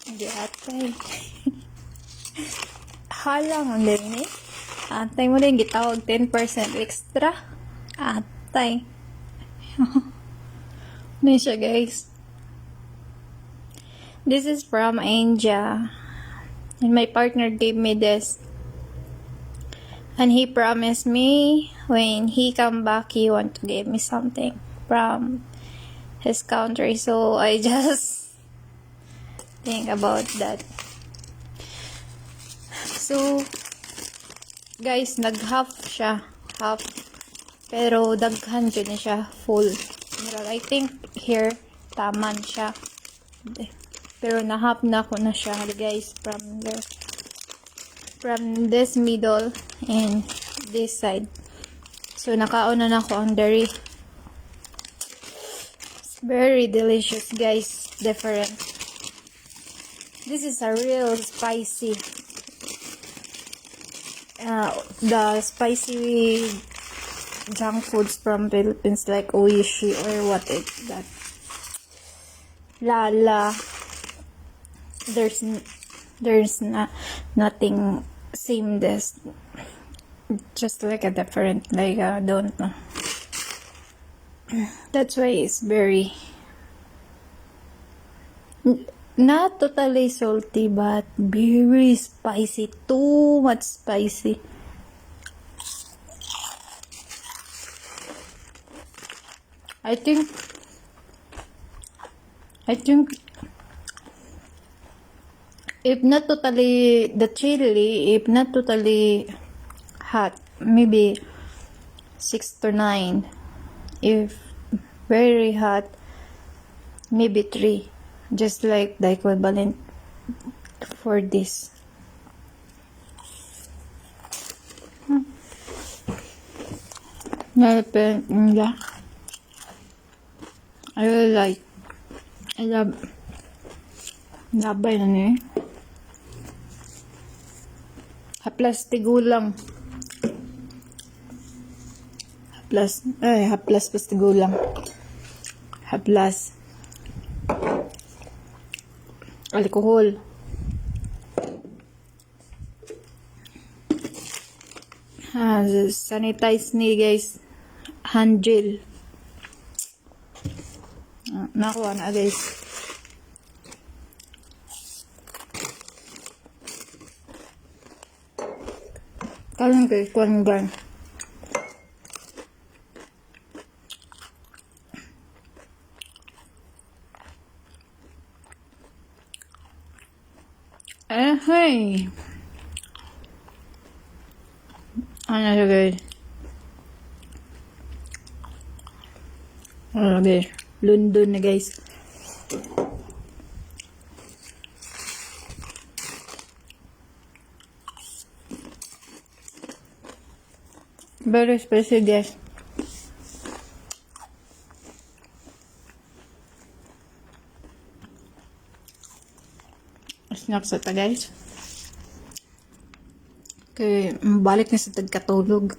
Hindi atay. Halang ang din eh. Atay mo din, gitawag 10% extra. Atay. Ano siya guys? This is from India. And my partner gave me this. And he promised me when he come back, he want to give me something from his country. So I just think about that. So guys, nag-half siya. Half. Pero daghan dyan na siya. Full. Pero I think here, taman siya. Pero na-half na ko na siya guys. From this middle and this side. So nakauna na ko ang dairy. It's very delicious guys. Different. This is a real spicy. The spicy junk foods from Philippines like Oishi or what is that? Lala. There's nothing same this. Just like a different, like I don't know. That's why it's very not totally salty, but very spicy. Too much spicy. I think if not totally the chili, if not totally hot, maybe 6 to 9. If very hot, maybe 3. Just like the equivalent for this. Yeah. I really like. I love. Labay na niya. Haplas tigulang. Haplas pas tigulang. Haplas. Alcohol. Sanitize ni guys. Hand gel. Nakuha na guys. Kalang guys, kuhan gan. Hey. Ano siya guys? Ano guys? London na guys. Very spicy guys. Snacks ata guys. Okay, balik na sa tagkatulog.